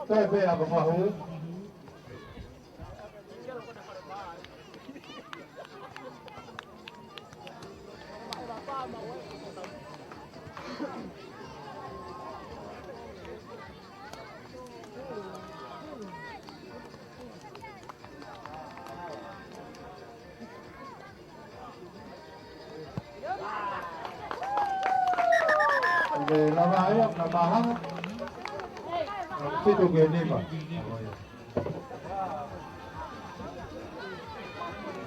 Đây về là một hòa hú. Về là bà hăng. Tiếp tục về đi mà.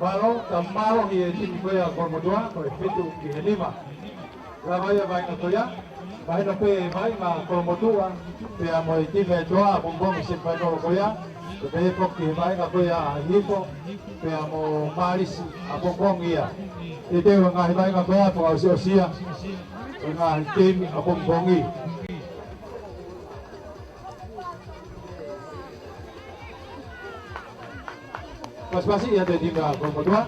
Kalau tambah dia tiba ya kalau dua kalau itu ini mah. Kalau ya baik atau ya, baik tapi baik mah kalau dua, dia mau tiba dua bumbung siapa kalau ya, tapi pokoknya baik atau ya hipo, dia mau maris apa bumbung ya. Itu yang nggak baik atau ya kalau usia, nggak tim apa bumbung. Pas-pasi ya tadi nggak kalau dua.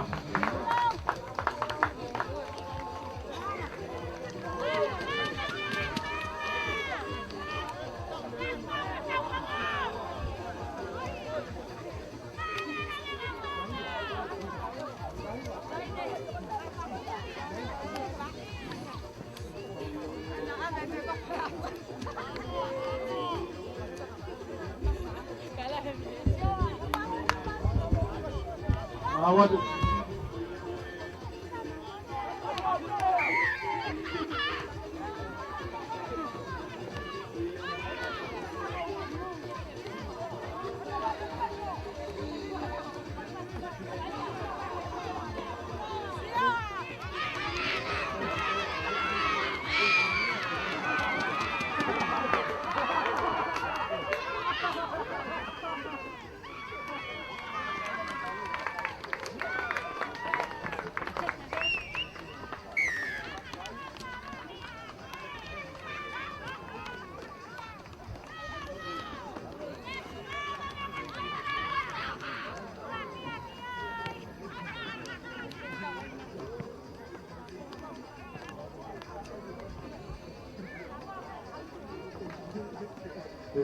Awal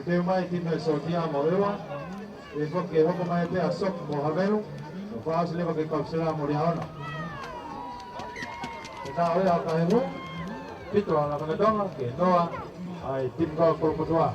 Te mai tiene sortia moreva, y porque vos como este asok mohavero, no puedo hacerle porque capsula moriaona. Kita ahora acá en un pito a la magatona que no hay tiempo por mutua.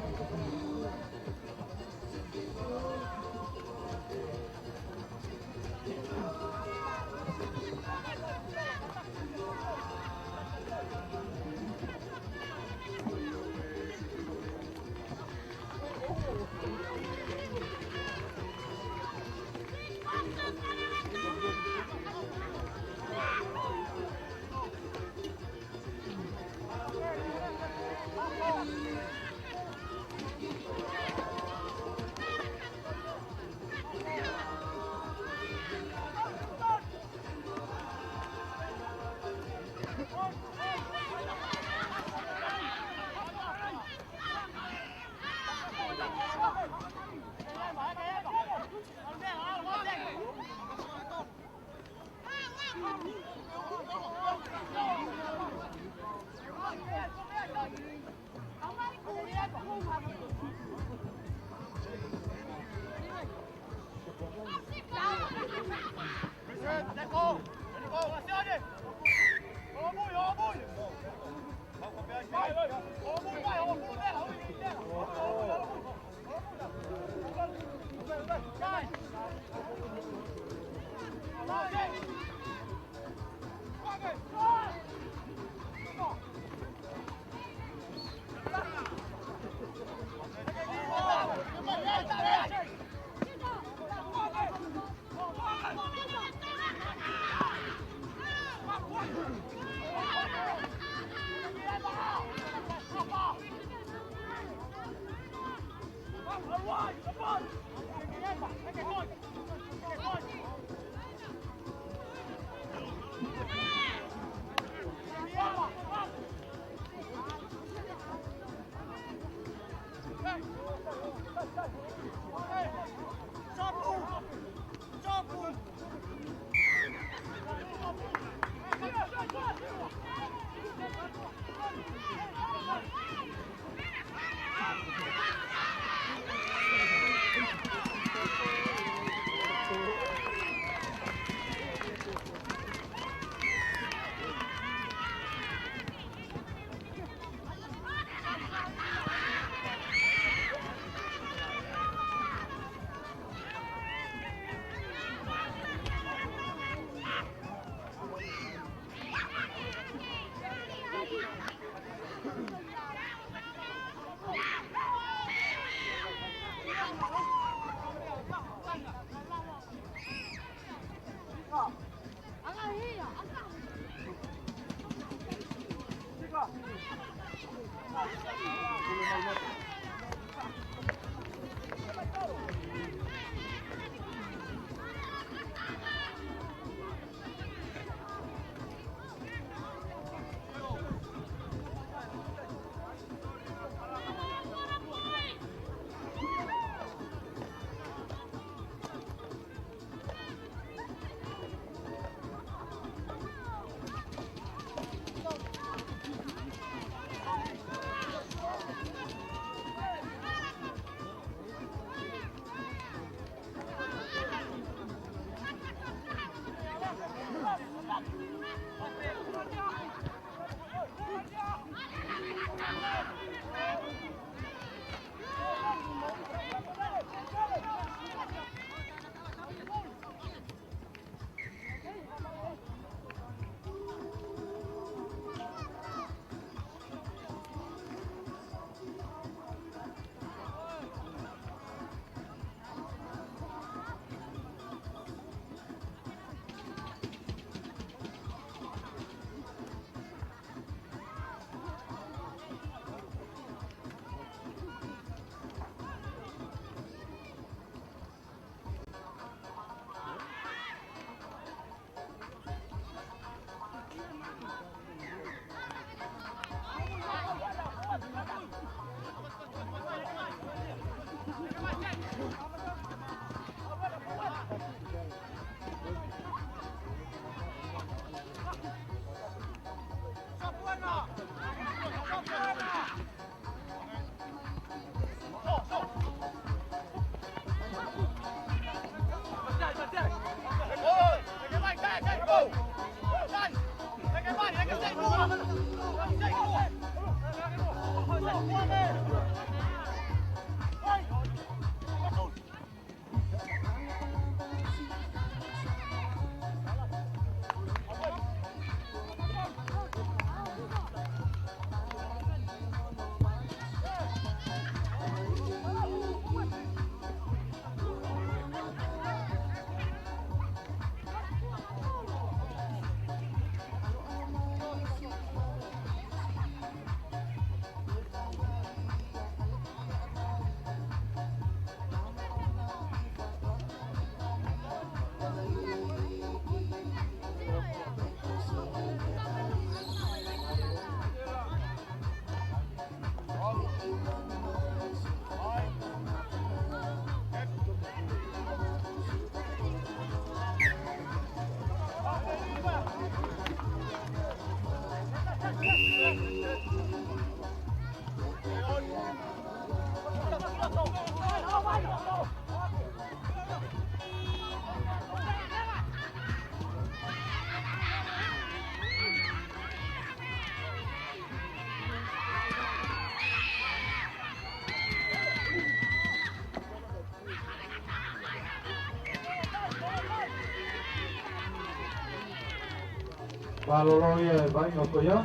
Paloloye baik ngoko ya.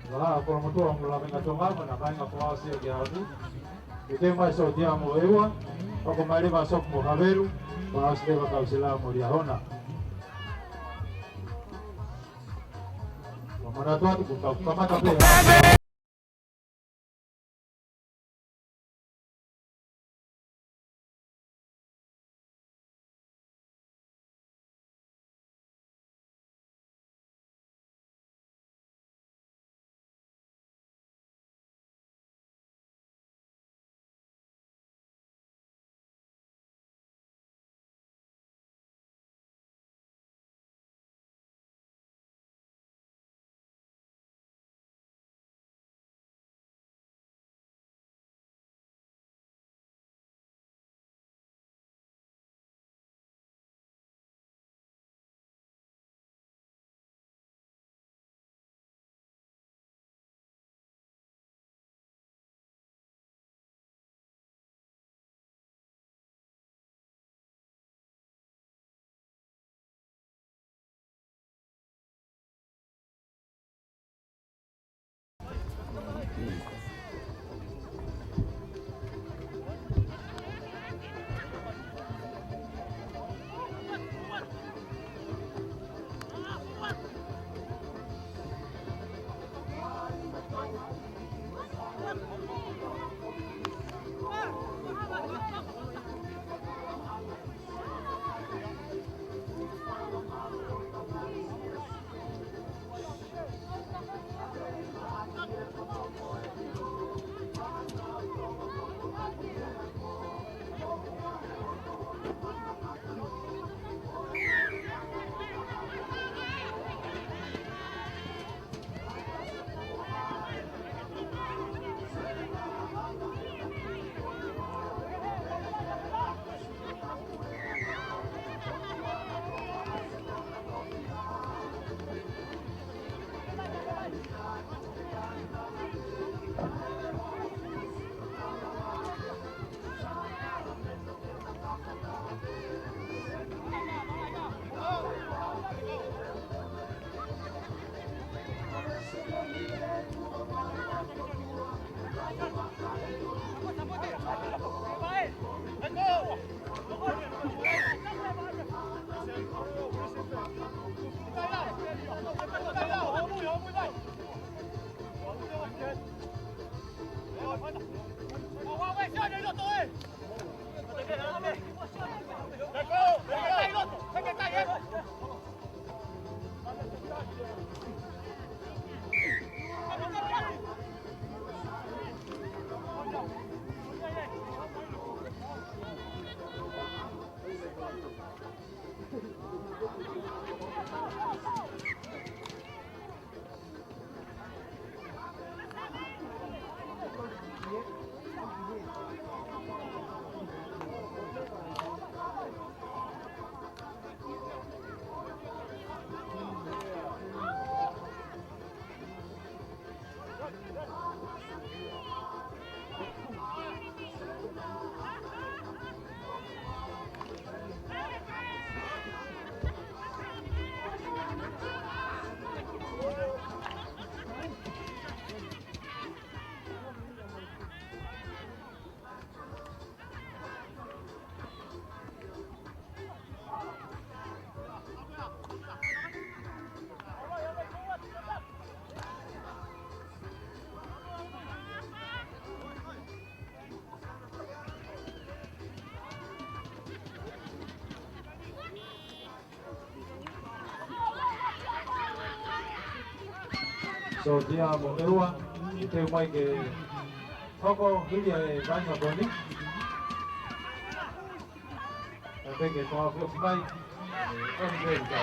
Wah, kalau mau tuh orang lain nggak cuma, mana baik ngoko asli dia lagi. Itu masuk dia mau ewa, aku mari masuk mau haberu, bahas dia bakal sila mau dia hona. Mana tuh aku buka kamar tapi. So dia mongerua te mai ke koko hili e banga boni. Te ke toa fio mai. Kan ke ka.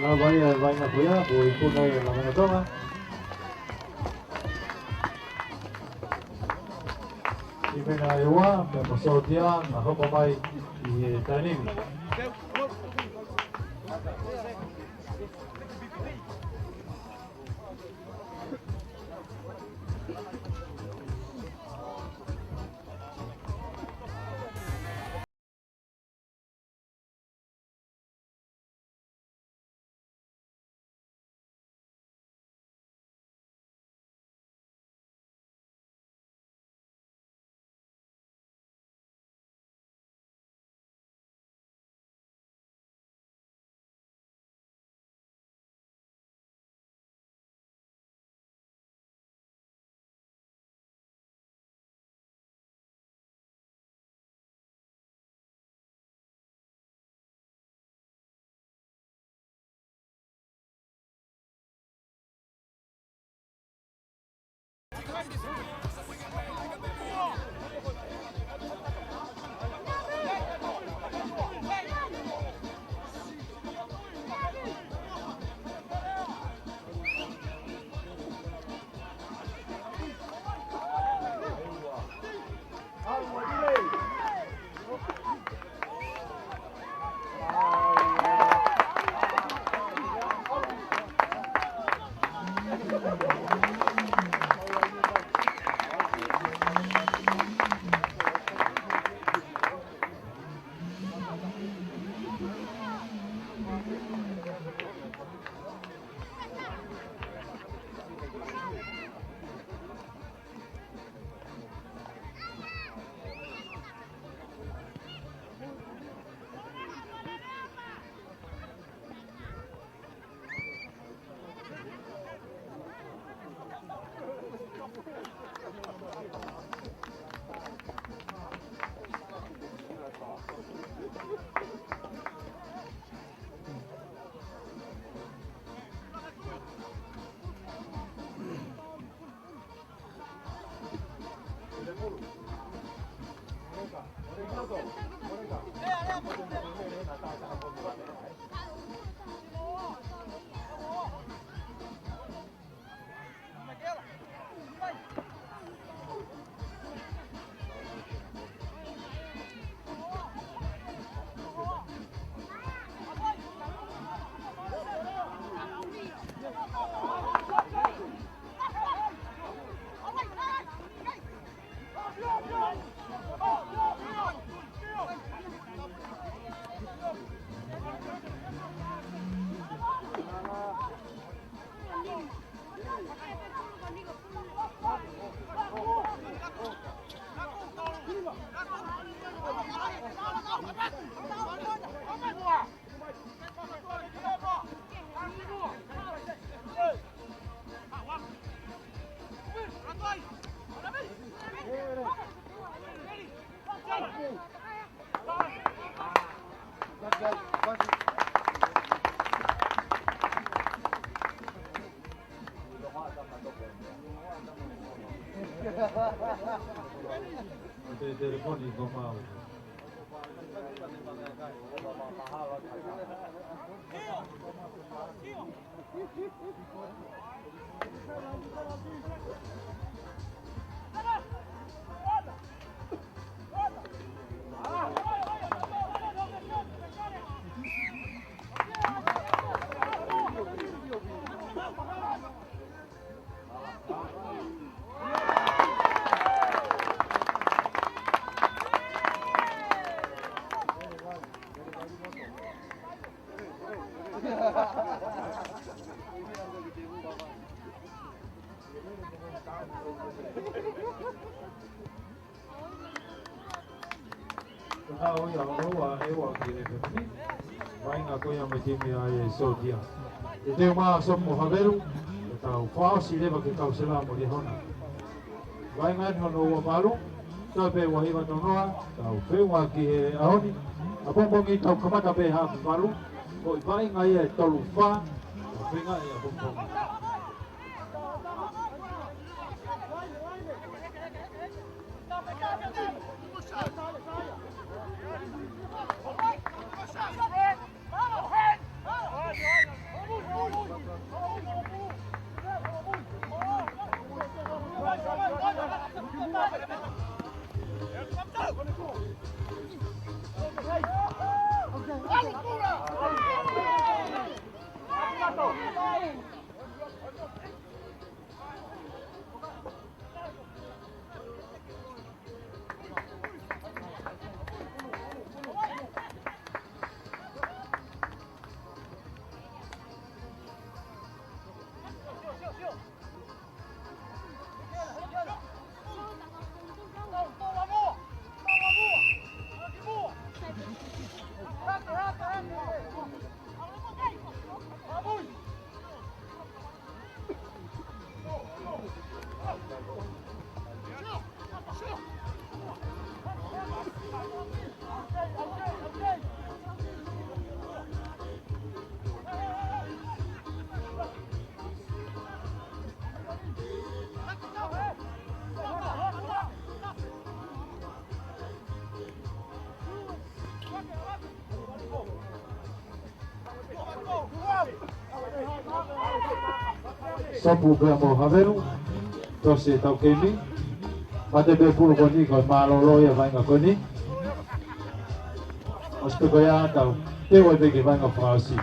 La bahía de vaina cuidada, pues uno de la mano toma. Y venga de igual, me pasó el día, me ropa más y tanimi. Telefónico más. Now ya roa ewa kile kuni. Wainga koya mtimi ya sodia. Ite ma somo haveru. Tau fao sileva ke kau sela mo le hona. Wainga hono wa malu. Tau pe wa hiva tonoa. Tau pe wa ki he ahoni. Abongi tau kamata pe ha malu. Ko wainga ia tolu fa. Wainga ia bongi. Sopu pe mo haveru, tose tau kemi, pate pe pulu koni ko malolo ya vai ngakoni, oste ko ya tau, te wai pe ke vai ngafasi.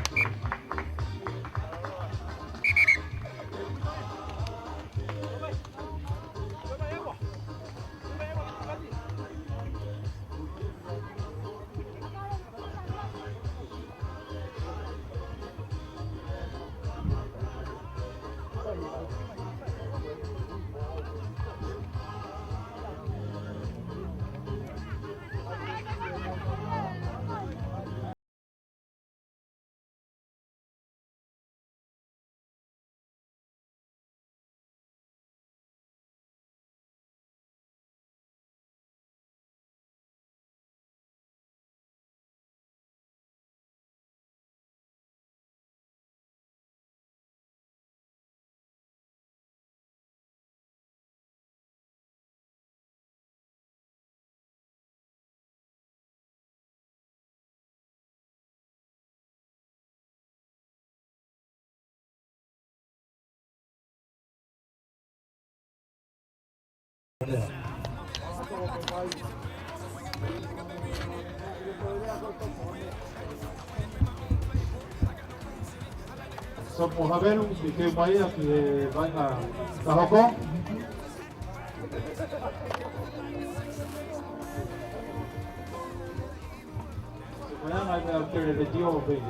Sopo haveru, que vaya que vaya a Hoko. Vayan a ver que le dio baby.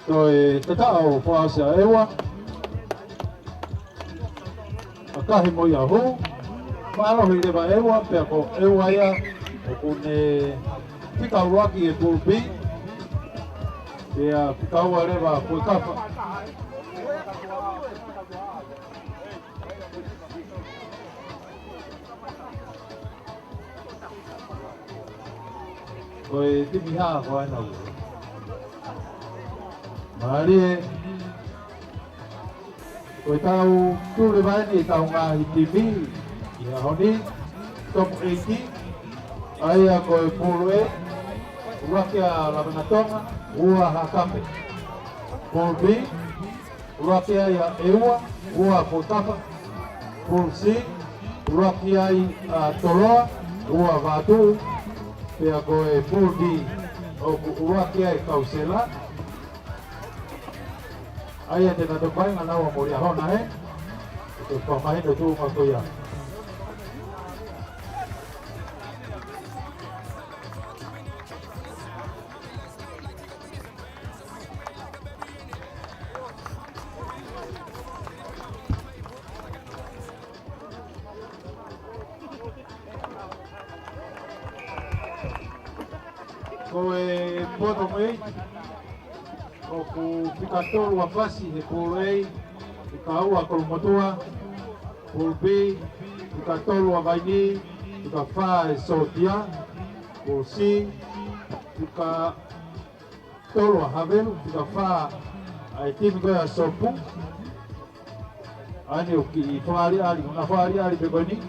Rồi te ta'o fa sa ewa. Akahi mo ia hu. Ma'alohi le va ewa pe ko ewa ia o ne tika waki e pulpi. Ia tika wa le va ko kafa. Rồi tiếp theo của anh nào Mari rồi tao tu le vai ni tao nga TV ya honi top 80 aya ko pulwe wakia la benatonga ua hakape pulbi wakia ya ewa ua potapa pulsi wakia toloa ua vatu pea ko puldi o wakia kausela Aya te na topai ngana wa mori hona he. Te pamai do tu ma koia. Koe poto mei. O ku pikatolu wa pasi he pulei ikaua kolomotua pulbi pikatolu wa vaini ikafa e sotia pulsi pikatolu wa havelu ikafa ai timi goya sopu ani uki fari ali una fari ali begoni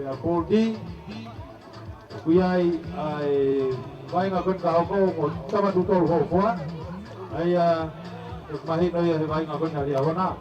ya puldi Kuyai ai vai ngà con cáo câu một trăm万đô tô hồ quá ai được mà hiện đây thì vai ngà con nhà địa hơn nào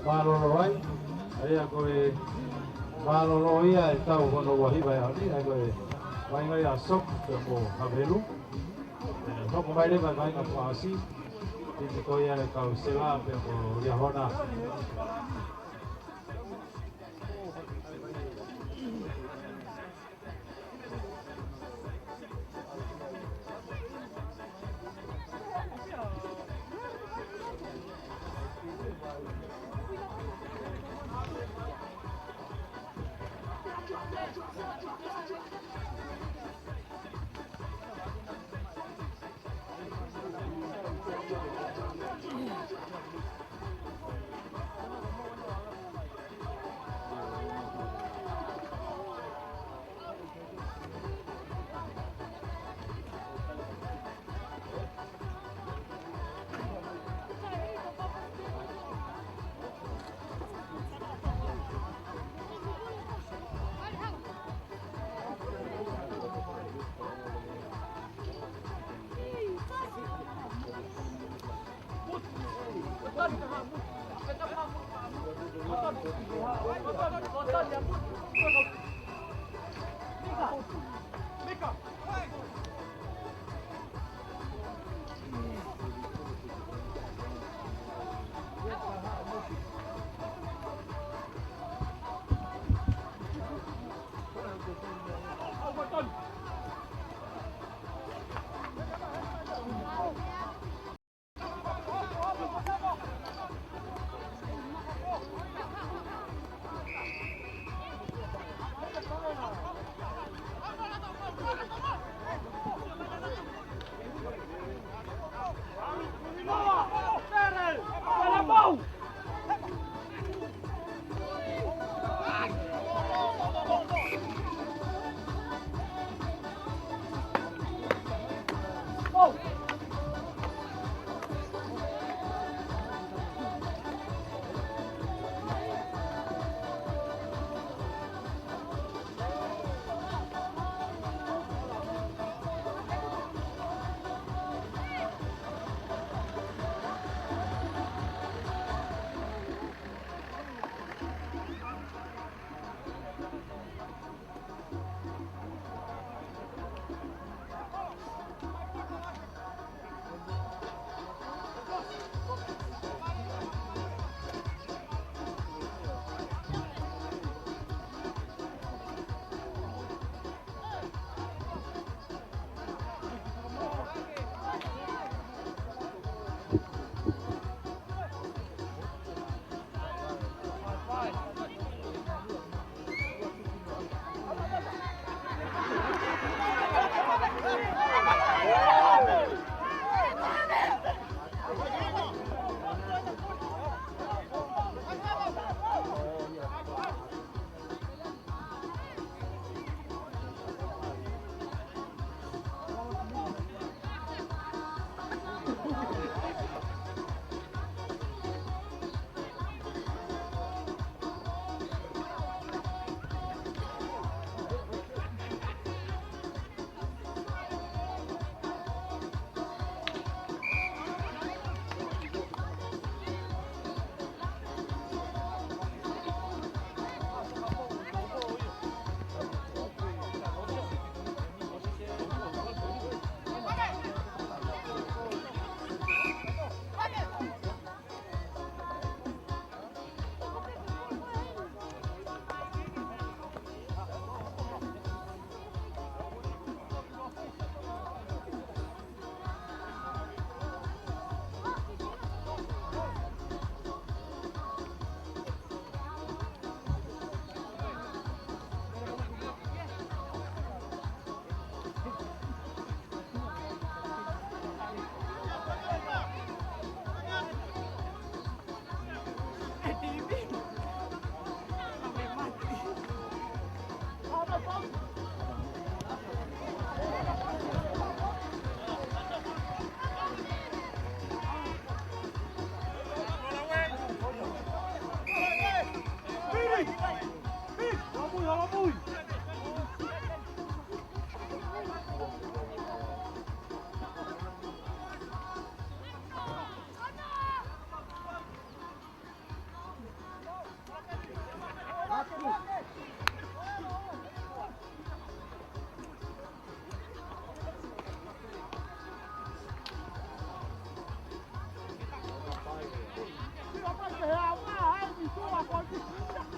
Maloloai, ai a koe malolo ia e tau hono wahi vai ani, ai koe vai ngai a sok te mo Havelu. Noko mai rewa vai ngā pāsi, tini koe ia e kau sewa pe mo Riahona.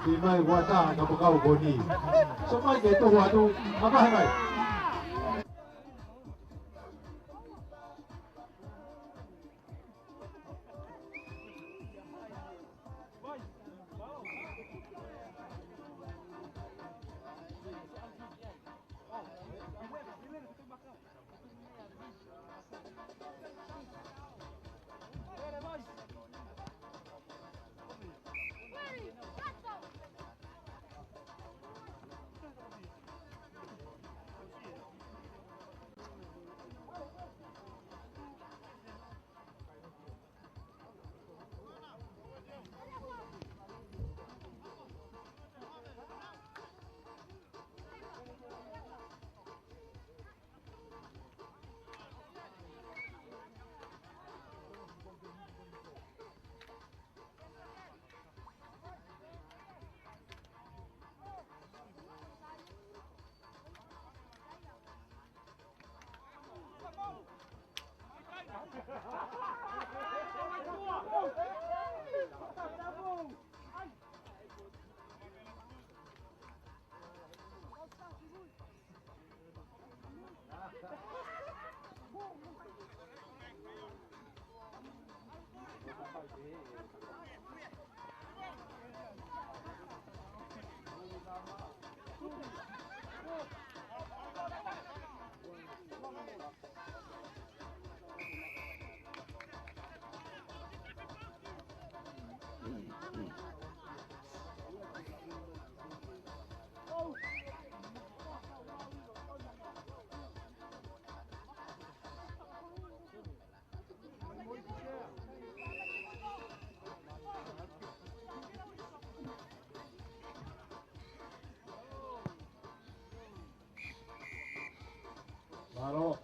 thì mai qua ta gặp một câu bồn nhỉ số mai cái tu hòa tu mà có hai mày Halo,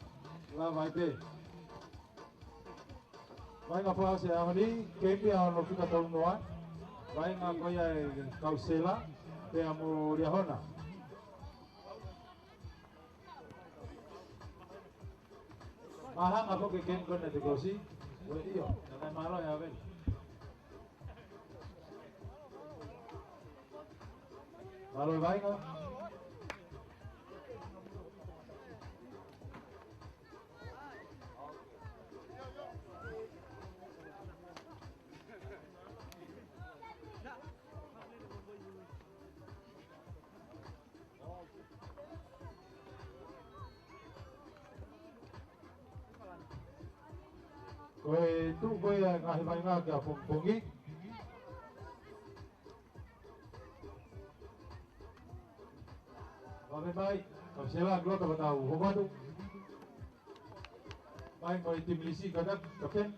la vai pe. Vai ngapa se amani, kepi ano kita tahu noa. Vai ngapa ya kausela, pe amo riahona. Aha ngapa ke ken kon na degosi? Woi iyo, na malo ya ben. Malo vai ngapa? Koe tu koe ngahi mai ngā kia pungpungi. Wabe mai, kau sela glota batau hobadu. Mai koe tim lisi kadak kapten.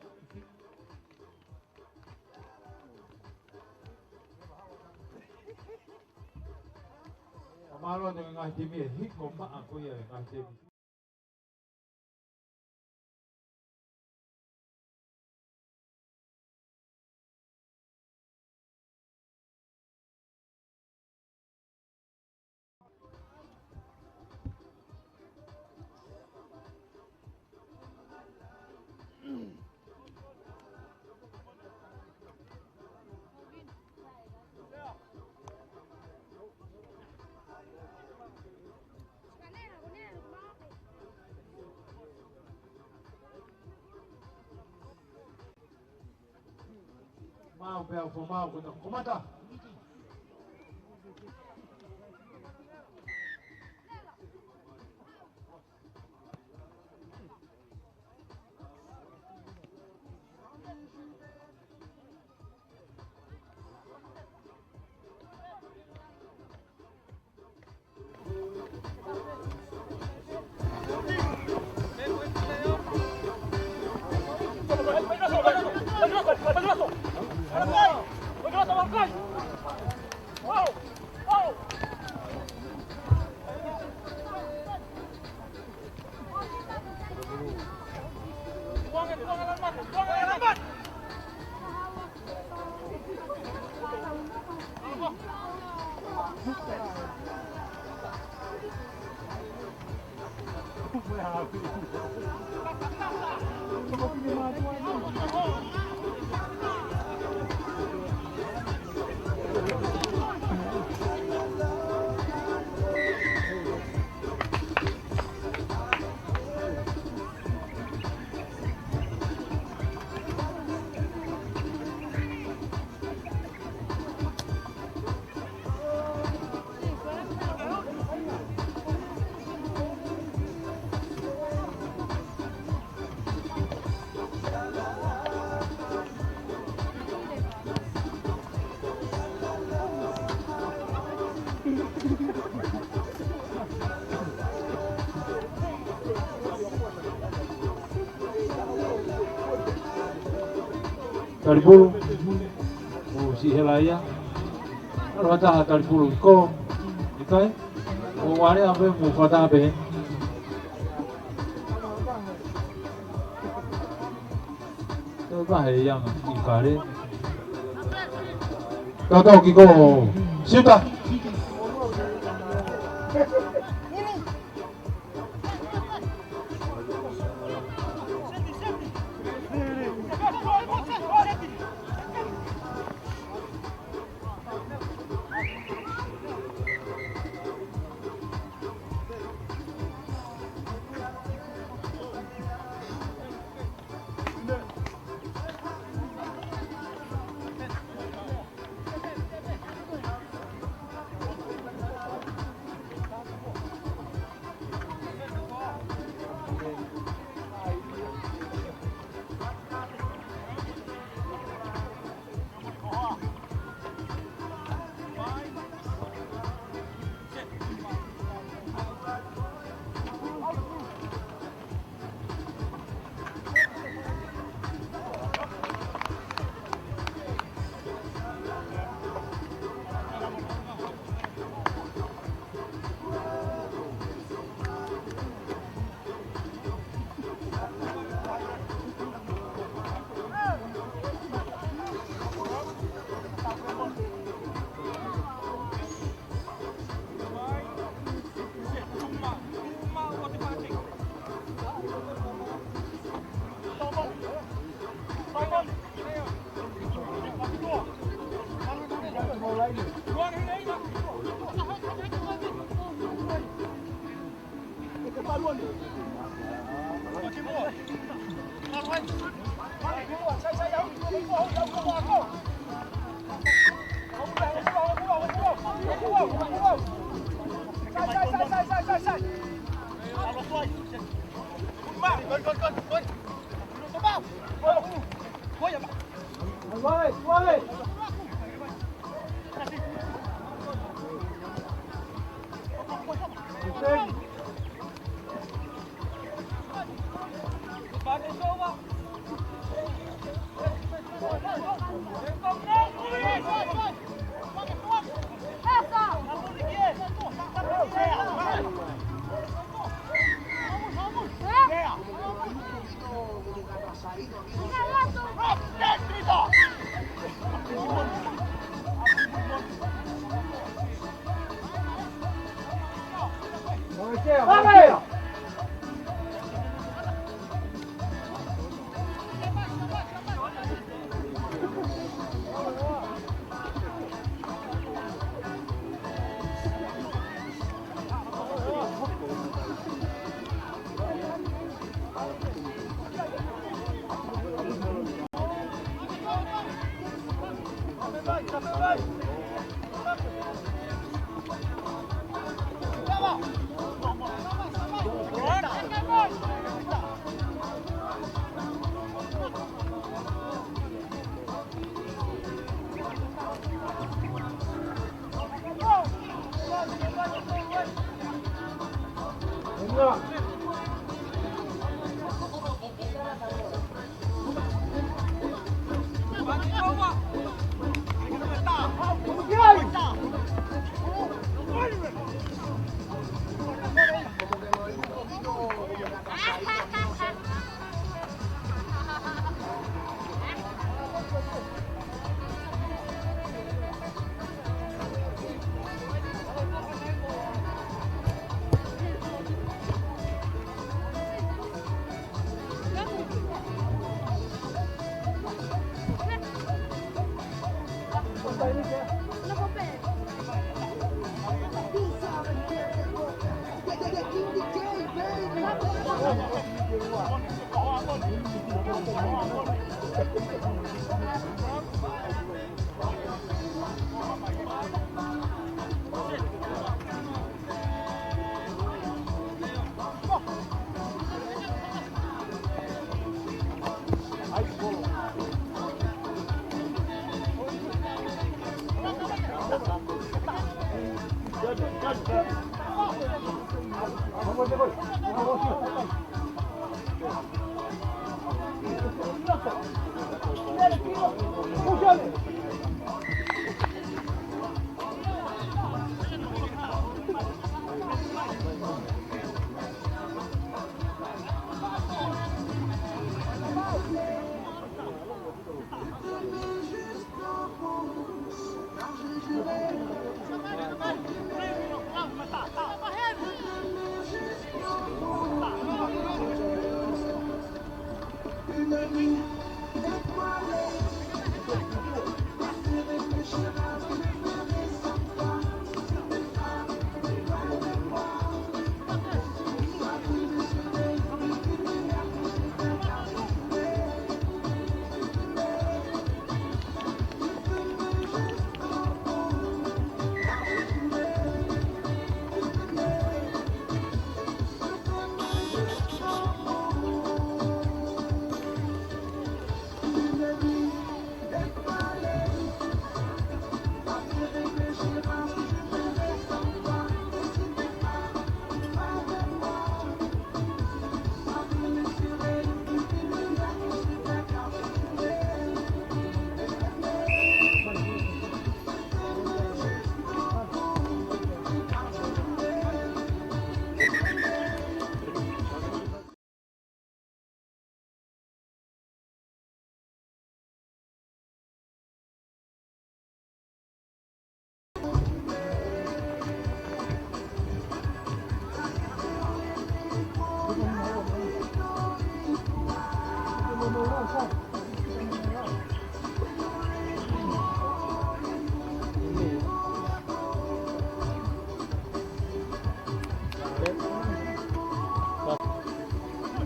Amaro dengan ngahi timi hiko maa koe ngahi timi. Mau bel mau kuno kumata. talipulu si helaya kalau ada talipulu ko ikai wale ambe mufata be都係一樣而家咧，到到幾個小達。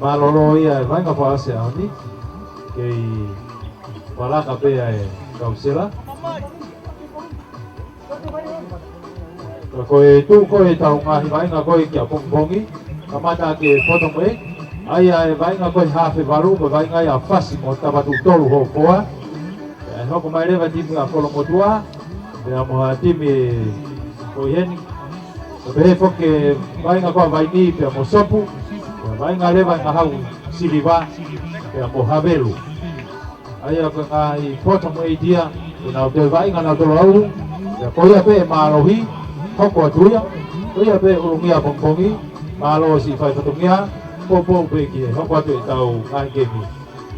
malolo ia vai nga fa se ani ke wala ka pe ai kausela ko e tu ko e tau nga vai nga ko ki apongpongi kamata ke foto me ai vai nga ko ha fe varu ko vai nga ya fasi mo ta batu tolu ho poa no ko mai leva timu a kolo motua e a mo timi ko yen be fo ke vai nga ko vai ni pe mo sopu vai nga leva nga hau siliva pe a mo havelu ai a ko ngai foto mo e dia na te vai nga na to lau e ko ia pe malohi hoko tuia ko ia pe ulungia pongpongi malo si fai fatungia popo pe ki hoko tu tau ngai kemi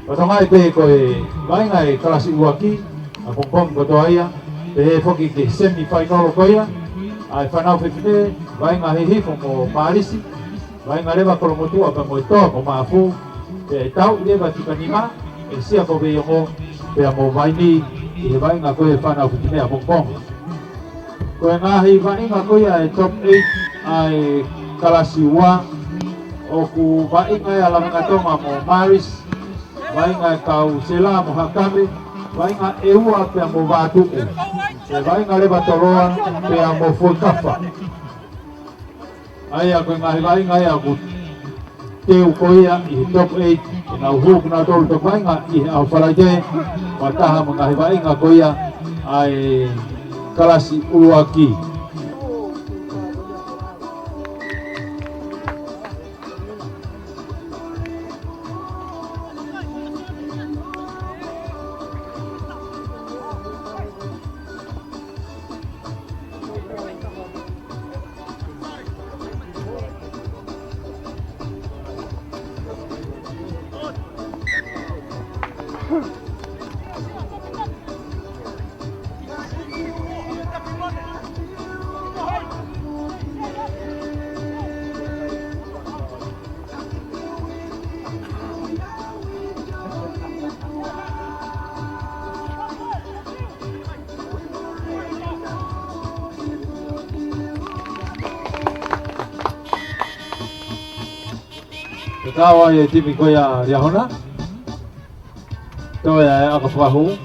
patongai pe ko e vai ngai kalasi uaki a pongpong ko toia pe foki ke semi final ko ia ai fanau fe fe vai ngai hi mo marisi vai ngai leva ko mo tu apa mo to ko mafu pe tau leva ti kanima e sia ko be mo pe mo vai ni e vai ngai ko e fanau fe fe a pongpong ko ngai vai ngai ko ia e top 8 ai kalasi wa o ku vai ngai ala ngatonga mo maris vai ngai kau sela mo hakame vai ngai eua pe mo vatu e vai ngai leva toloa pe mo fukafa ai a ko ngai aku teu koia i top 8 na hu na tol to vai ngai i au falaje mataha mo ngai vai ngai koia ai kalasi uaki Tawa ya tipi ko ya hona to ya ako fahu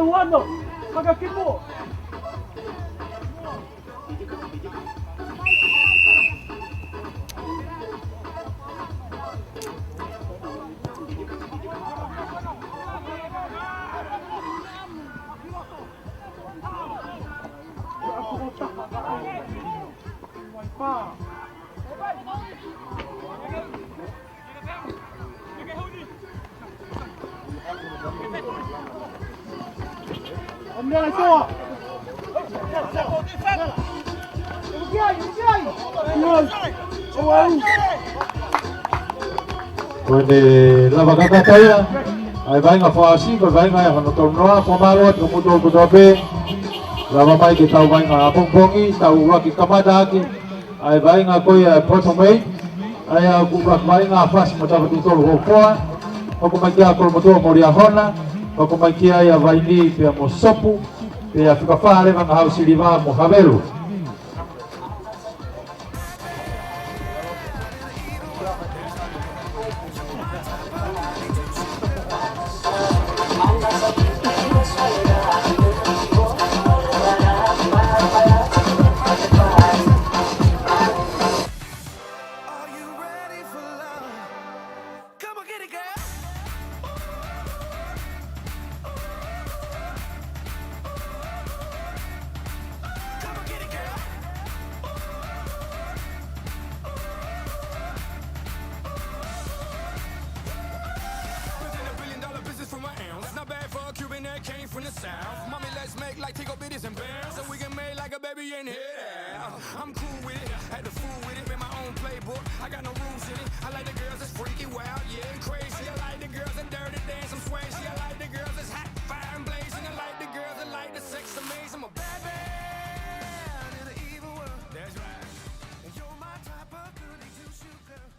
jugando. Saca Kimbo. Andiamo qua. Wende lava kakataya ai vai nga fasi ko vai nga hono to noa pomalo to mudo budobe lava mai ki tau vai nga pongpongi tau wa ki kamada ki ai vai nga ko ya potomei ai a ku vai nga fasi mo tau to ho koa ko mai kia ko moto moria hona ko mai kia ya vai ni pe mo sopu pe a fika fale nga hausi liva mo havelu. Came from the south. Mommy, let's make like tickle bitties and bears, so we can make like a baby in here. I'm cool with it, had the fool with it, made my own playbook. I got no rules in it. I like the girls that's freaky, wild, yeah, and crazy. I like the girls that dirty dance, I'm swayzy. I like the girls that's hot, fire and blazing. I like the girls that like the sex amazing. I'm a bad man in an evil world. That's right. And you're my type of goody two-shoe girl.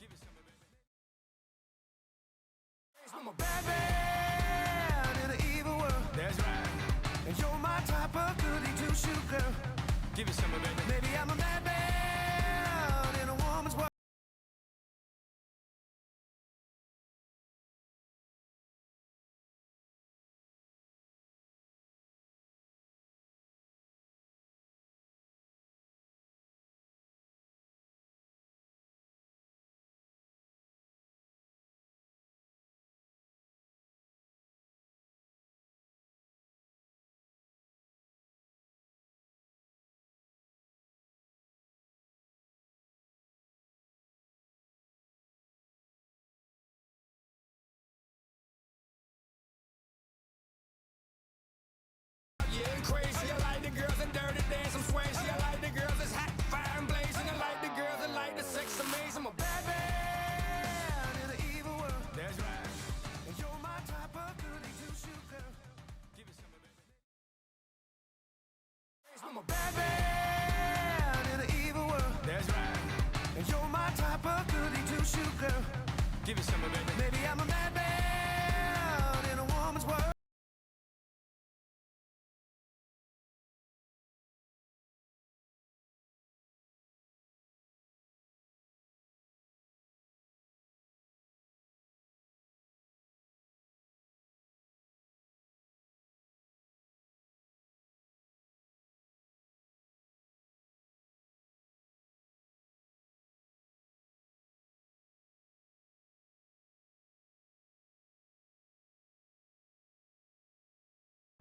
Give me some of it, baby. I'm a bad man. That's right. And you're my type of goody two-shoe girl. Give you some of it, baby. Maybe I'm a madman in a woman's world.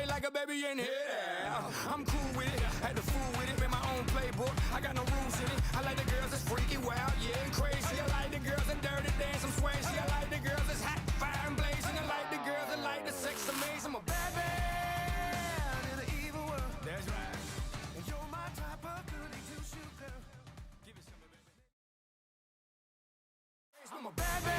like a baby in here. I'm cool with it, had the fool with it, made my own playbook. I got no rules in it. I like the girls that's freaky, wild, yeah, and crazy. I like the girls that dirty dance, I'm swayzy. I like the girls that's hot, fire and blazing. I like the girls that like the sex amazing. I'm a bad man in an evil world. That's right. And you're my type of goody two-shoe girl. Give it some, baby. I'm a bad man.